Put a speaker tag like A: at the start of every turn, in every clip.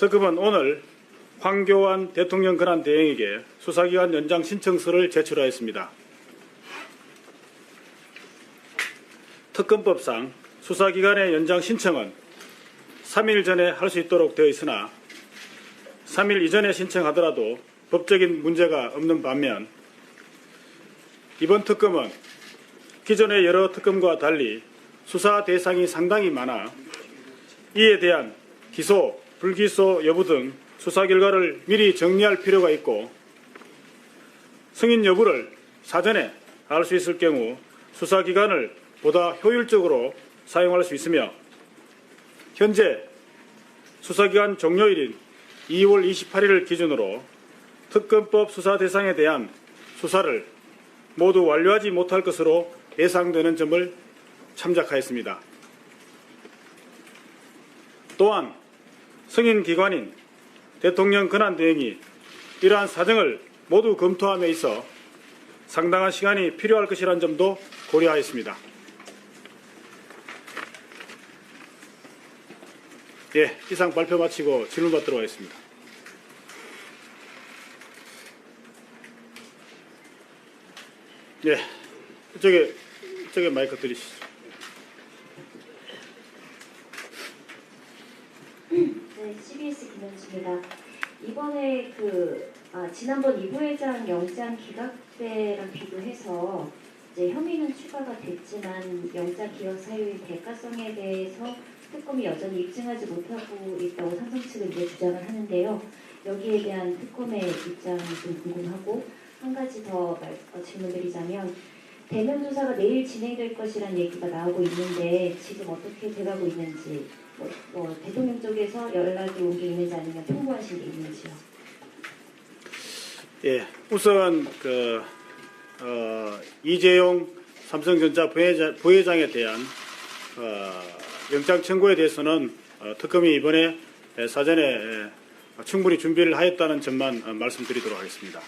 A: 특검은 오늘 황교안 대통령 권한대행에게 수사기간 연장 신청서를 제출하였습니다. 특검법상 수사기간의 연장 신청은 3일 전에 할 수 있도록 되어 있으나 3일 이전에 신청하더라도 법적인 문제가 없는 반면 이번 특검은 기존의 여러 특검과 달리 수사 대상이 상당히 많아 이에 대한 기소, 불기소 여부 등 수사 결과를 미리 정리할 필요가 있고 승인 여부를 사전에 알 수 있을 경우 수사 기간을 보다 효율적으로 사용할 수 있으며 현재 수사기간 종료일인 2월 28일을 기준으로 특검법 수사 대상에 대한 수사를 모두 완료하지 못할 것으로 예상되는 점을 참작하였습니다. 또한 승인기관인 대통령 권한대행이 이러한 사정을 모두 검토함에 있어 상당한 시간이 필요할 것이라는 점도 고려하였습니다. 예, 이상 발표 마치고 질문 받도록 하겠습니다. 예, 이쪽에 마이크 드리시죠.
B: 네, CBS 김현주입니다. 이번에 지난번 이 부회장 영장 기각 때랑 비교해서 이제 혐의는 추가가 됐지만 영장 기각 사유인 대가성에 대해서 특검이 여전히 입증하지 못하고 있다고 삼성 측은 이제 주장을 하는데요. 여기에 대한 특검의 입장이 좀 궁금하고 한 가지 더 질문드리자면 대면 조사가 내일 진행될 것이라는 얘기가 나오고 있는데 지금 어떻게 돼가고 있는지 대통령 쪽에서 연락이 온 게 있는지 아니면 통보하신 게 있는지요?
A: 예, 우선 이재용 삼성전자 부회장에 대한 영장 청구에 대해서는 특검이 이번에 사전에 충분히 준비를 하였다는 점만 말씀드리도록 하겠습니다.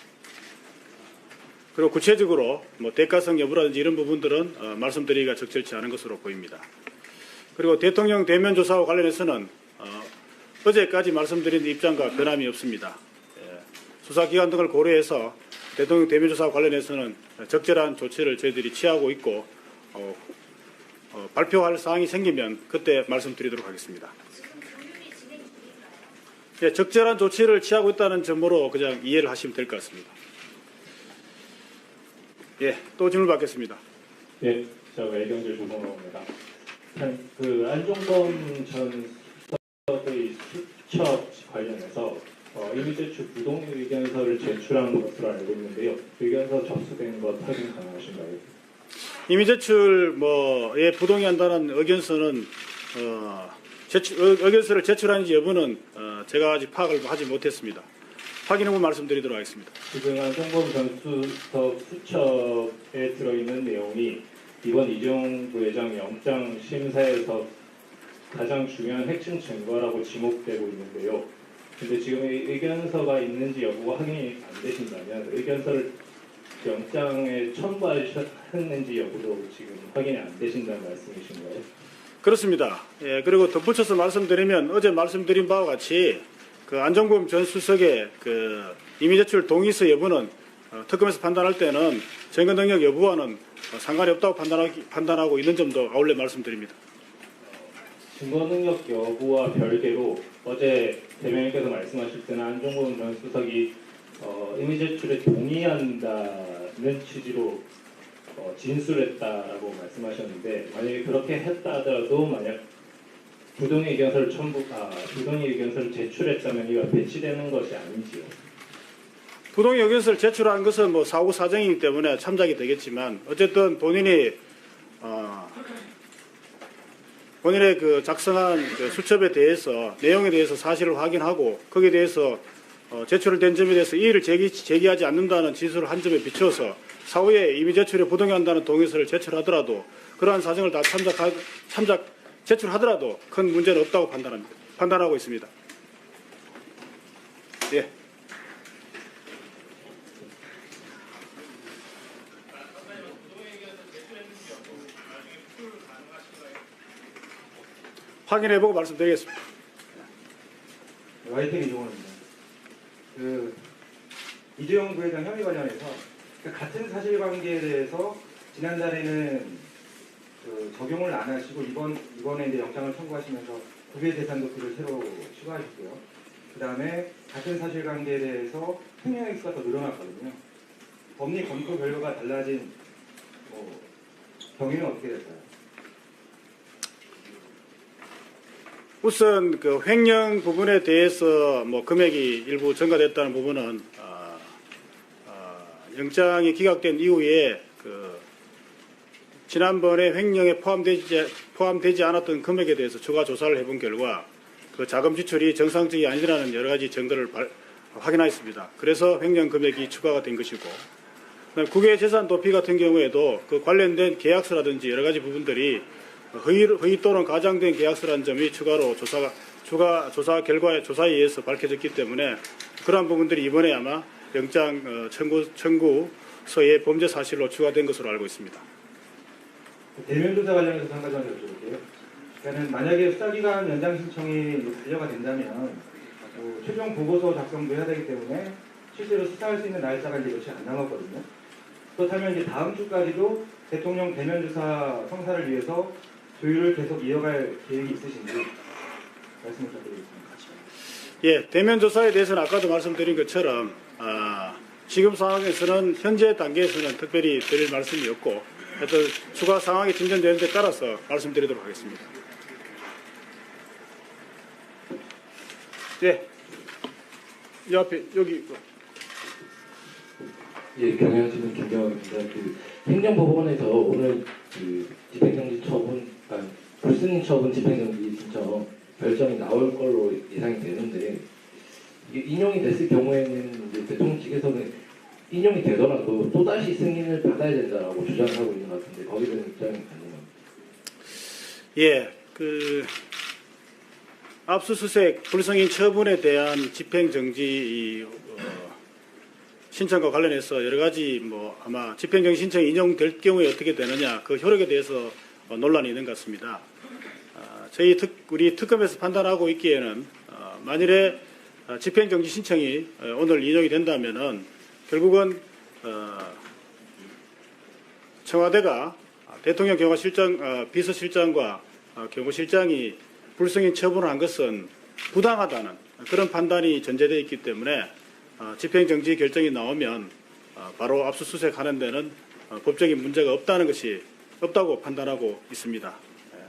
A: 그리고 구체적으로 대가성 여부라든지 이런 부분들은 말씀드리기가 적절치 않은 것으로 보입니다. 그리고 대통령 대면 조사와 관련해서는 어제까지 말씀드린 입장과 변함이 없습니다. 수사기관 등을 고려해서 대통령 대면 조사와 관련해서는 적절한 조치를 저희들이 취하고 있고 발표할 사항이 생기면 그때 말씀드리도록 하겠습니다. 예, 적절한 조치를 취하고 있다는 점으로 그냥 이해를 하시면 될 것 같습니다. 예, 또 질문 받겠습니다.
C: 네, 저 외경제 조성호입니다. 안종범 전 수석의 수첩 관련해서 이미 제출 부동 의견서를 제출한 것으로 알고 있는데요. 의견서 접수된 것 확인 가능하신가요?
A: 이미 제출에 부동의한다는 의견서는 의견서를 제출하는지 여부는 제가 아직 파악을 하지 못했습니다. 확인 후 말씀드리도록 하겠습니다.
C: 지금 안종범 전 수석 수첩에 들어있는 내용이 이번 이재용 부회장 영장 심사에서 가장 중요한 핵심 증거라고 지목되고 있는데요. 근데 지금 의견서가 있는지 여부가 확인이 안 되신다면 의견서를 영장에 첨부하셨는지 여부도 지금 확인이 안 되신다는 말씀이신가요?
A: 그렇습니다. 예, 그리고 덧붙여서 말씀드리면 어제 말씀드린 바와 같이 안종범 전 수석의 이미 제출 동의서 여부는 특검에서 판단할 때는 증거 능력 여부와는 상관이 없다고 판단하고 있는 점도 아울러 말씀드립니다.
C: 증거 능력 여부와 별개로 어제 대변인께서 말씀하실 때는 안종범 전 수석이 이미 제출에 동의한다는 취지로 진술했다라고 말씀하셨는데 만약에 그렇게 했다 하더라도 만약 부동의 의견서를 제출했다면 이가 배치되는 것이 아닌지요?
A: 부동의 의견서를 제출한 것은 사후 사정이기 때문에 참작이 되겠지만 어쨌든 본인의 작성한 수첩에 대해서 내용에 대해서 사실을 확인하고 거기에 대해서 제출된 점에 대해서 이의를 제기하지 않는다는 진술을 한 점에 비춰서 사후에 이미 제출에 부동의한다는 동의서를 제출하더라도 그러한 사정을 다 제출하더라도 큰 문제는 없다고 판단하고 있습니다. 예. 확인해보고 말씀드리겠습니다.
D: YTN 이종원입니다. 이재용 부회장 혐의 관련해서 같은 사실관계에 대해서 지난달에는 적용을 안 하시고 이번에 이제 영장을 청구하시면서 2배 재산 도피를 새로 추가하셨고요. 그 다음에 같은 사실관계에 대해서 횡령 횟수가 더 늘어났거든요. 법리 검토 결과가 달라진 경위는 어떻게 될까요?
A: 우선 그 횡령 부분에 대해서 뭐 금액이 일부 증가됐다는 부분은 영장이 기각된 이후에 그 지난번에 횡령에 포함되지 않았던 금액에 대해서 추가 조사를 해본 결과 그 자금 지출이 정상적이 아니라는 여러 가지 증거를 확인하였습니다. 그래서 횡령 금액이 추가가 된 것이고, 국외 재산 도피 같은 경우에도 그 관련된 계약서라든지 여러 가지 부분들이 허위 또는 가장된 계약서라는 점이 추가로 조사 결과에 조사에 의해서 밝혀졌기 때문에 그러한 부분들이 이번에 아마 영장 청구서에 범죄 사실로 추가된 것으로 알고 있습니다.
D: 대면 조사 관련해서 한 가지만 여쭤볼게요. 그러니까 만약에 수사기간 연장 신청이 반려가 된다면 최종 보고서 작성도 해야 되기 때문에 실제로 수사할 수 있는 날짜가 이제 며칠 안 남았거든요. 그렇다면 이제 다음 주까지도 대통령 대면 조사 성사를 위해서 조율을 계속 이어갈 계획이 있으신지 말씀 부탁드리겠습니다.
A: 예, 대면 조사에 대해서는 아까도 말씀드린 것처럼 지금 상황에서는 현재 단계에서는 특별히 드릴 말씀이 없고 어떤 추가 상황이 진전되는 데 따라서 말씀드리도록 하겠습니다. 예, 이 앞에 여기
E: 예, 경향신문 김경학입니다. 행정법원에서 오늘 집행정지 처분, 그러니까 불승인 처분 집행정지 신청 결정이 나올 걸로 예상이 되는데 이게 인용이 됐을 경우에는 이제 대통령 측에서는 인용이 되더라도 또 다시 승인을 받아야 된다라고 주장하고 있는 것 같은데 거기에 대한 입장이 가능합니다.
A: 예, 압수수색 불승인 처분에 대한 집행정지 신청과 관련해서 여러 가지 아마 집행정지 신청이 인용될 경우에 어떻게 되느냐 그 효력에 대해서 논란이 있는 것 같습니다. 우리 특검에서 판단하고 있기에는 만일에 집행정지 신청이 오늘 인용이 된다면은 결국은 청와대가 대통령 경호실장 비서실장과 경호실장이 불승인 처분을 한 것은 부당하다는 그런 판단이 전제되어 있기 때문에 집행정지 결정이 나오면 바로 압수수색하는 데는 법적인 문제가 없다고 판단하고 있습니다.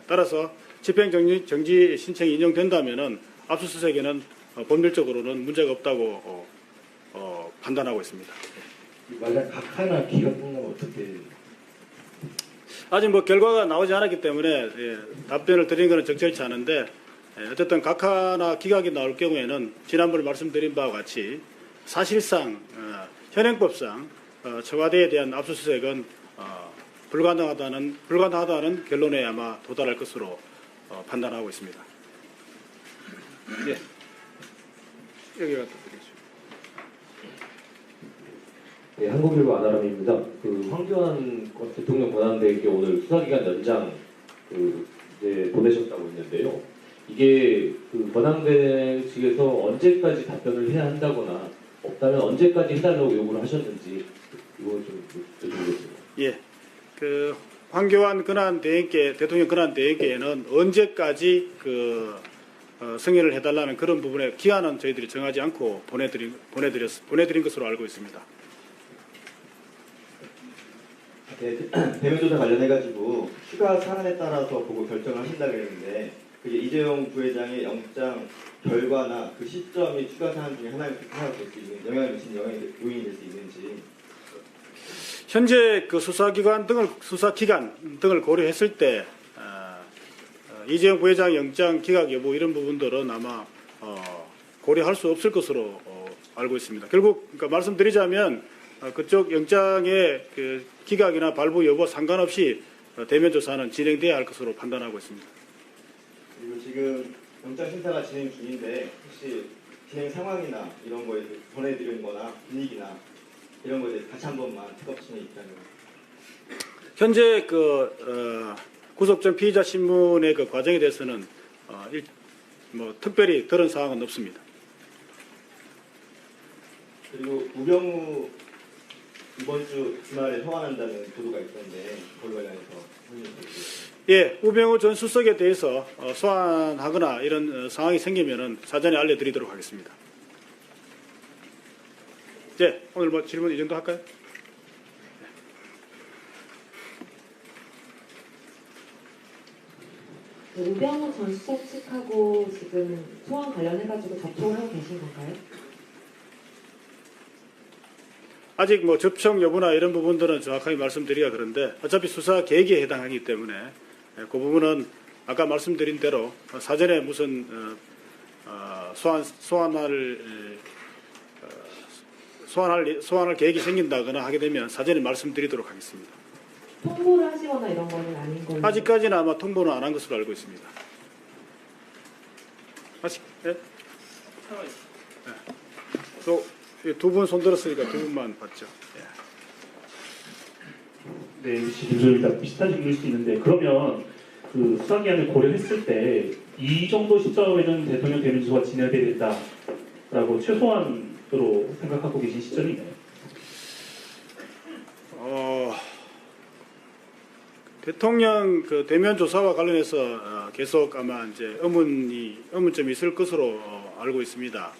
A: 따라서 집행정지 신청이 인용된다면은 압수수색에는 법률적으로는 문제가 없다고 판단하고 있습니다.
E: 만약 각하나 기각 끝나면 어떻게?
A: 아직 결과가 나오지 않았기 때문에 답변을 드리는 것은 적절치 않은데 어쨌든 각하나 기각이 나올 경우에는 지난번에 말씀드린 바와 같이 사실상 현행법상 청와대에 대한 압수수색은 불가능하다는 결론에 아마 도달할 것으로 판단하고 있습니다. 예, 여기 갖다 드리겠습니다.
F: 네, 한국일보 아나람입니다. 황교안 대통령 권한대행께 오늘 수사기간 연장 이제 보내셨다고 했는데요. 이게 권한대행 측에서 언제까지 답변을 해야 한다거나 없다면 언제까지 해달라고 요구를 하셨는지 이거 좀 여쭤보겠습니다.
A: 예, 황교안 대통령 권한대행께는 언제까지 승인을 해달라는 그런 부분에 기한은 저희들이 정하지 않고 보내드린 것으로 알고 있습니다.
G: 네, 대면 조사 관련해가지고 추가 사안에 따라서 보고 결정을 하신다고 했는데 그게 이재용 부회장의 영장 결과나 그 시점이 추가 사안 중에 하나가 될 수 있는 영향을 미치는 요인이 될 수 있는지.
A: 현재 수사 기간 등을 고려했을 때 이재용 부회장 영장 기각 여부 이런 부분들은 아마 고려할 수 없을 것으로 알고 있습니다. 결국 말씀드리자면 그쪽 영장의 기각이나 발부 여부 상관없이 대면 조사는 진행돼야 할 것으로 판단하고 있습니다.
G: 그리고 지금 영장 심사가 진행 중인데 혹시 진행 상황이나 이런 거에 전해드리는 거나 분위기나 이런 거에 대해서 같이 한 번만 특검팀의 입장을.
A: 현재 구속 전 피의자 신문의 과정에 대해서는 특별히 들은 사항은 없습니다.
G: 그리고 우병우 이번 주 주말에 소환한다는 보도가 있던데 그걸 관련해서 설명 부탁드리겠습니다.
A: 예, 우병우 전 수석에 대해서 소환하거나 이런 상황이 생기면은 사전에 알려드리도록 하겠습니다. 예, 오늘 뭐 질문 이 정도 할까요?
H: 우병우 전 수석 측하고 지금 소환 관련해가지고 접촉을 하고 계신 건가요?
A: 아직 뭐 접촉 여부나 이런 부분들은 정확하게 말씀드리기가 그런데 어차피 수사 계획에 해당하기 때문에 그 부분은 아까 말씀드린 대로 사전에 무슨 소환할 계획이 생긴다거나 하게 되면 사전에 말씀드리도록 하겠습니다.
H: 통보를 하시거나 이런 거는 아닌 걸로.
A: 아직까지는 아마 통보는 안 한 것으로 알고 있습니다. 아직 예? 두 분 손 들었으니까 두 분만 봤죠. 예.
I: 네, 질문이 비슷한 질문일 수 있는데 그러면 그 수사기한을 고려했을 때 이 정도 시점에는 대통령 대면 조사가 진행돼야 된다라고 최소한으로 생각하고 계신 시점이 있나요?
A: 대통령 그 대면 조사와 관련해서 계속 아마 이제 의문점이 있을 것으로 알고 있습니다.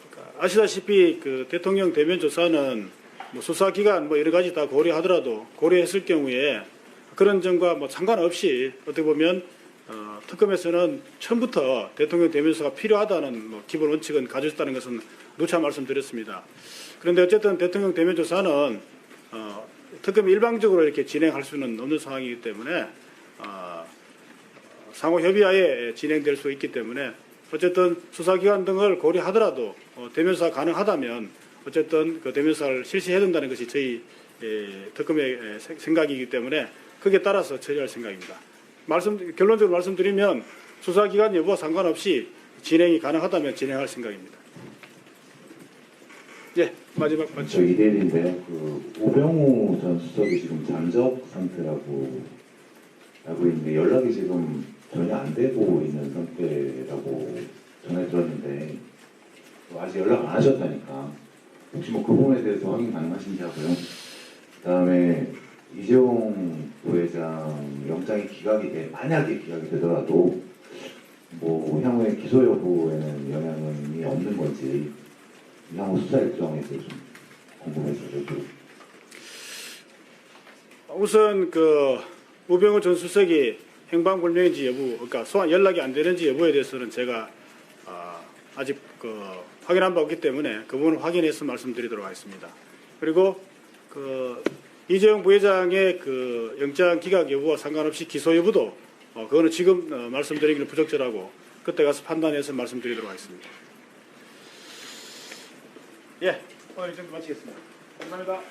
A: 그러니까 아시다시피 그 대통령 대면 조사는 뭐 수사 기간 뭐 여러 가지 다 고려했을 경우에 그런 점과 뭐 상관없이 어떻게 보면 특검에서는 처음부터 대통령 대면 조사가 필요하다는 뭐 기본 원칙은 가졌다는 것은 누차 말씀드렸습니다. 그런데 어쨌든 대통령 대면 조사는 특검이 일방적으로 이렇게 진행할 수는 없는 상황이기 때문에 상호 협의하에 진행될 수 있기 때문에 어쨌든 수사기관 등을 고려하더라도 대면 조사 가능하다면 어쨌든 그 대면 조사를 실시해야 된다는 것이 저희 특검의 생각이기 때문에 거기에 따라서 처리할 생각입니다. 결론적으로 말씀드리면 수사기관 여부와 상관없이 진행이 가능하다면 진행할 생각입니다. 예, 마지막
J: 저
A: 맞죠?
J: 이대리인데요. 그 우병우 전 수석이 지금 잠적 상태라고 알고 있는데 연락이 지금 전혀 안 되고 있는 상태라고 전해 들었는데 아직 연락 안 하셨다니까 혹시 뭐 그 부분에 대해서 확인 가능하신지 하고요. 그다음에 이재용 부회장 영장이 만약에 기각이 되더라도 뭐 향후에 기소 여부에는 영향이 없는 건지 향후 수사 일정에 대해서 좀 궁금해서요.
A: 우선 그 우병우 전 수석이 행방불명인지 여부, 그러니까 소환 연락이 안 되는지 여부에 대해서는 제가 아직 확인한 바 없기 때문에 그 부분을 확인해서 말씀드리도록 하겠습니다. 그리고 그 이재용 부회장의 그 영장 기각 여부와 상관없이 기소 여부도 그거는 지금 말씀드리기는 부적절하고 그때 가서 판단해서 말씀드리도록 하겠습니다. 예, 오늘 이 정도 마치겠습니다. 감사합니다.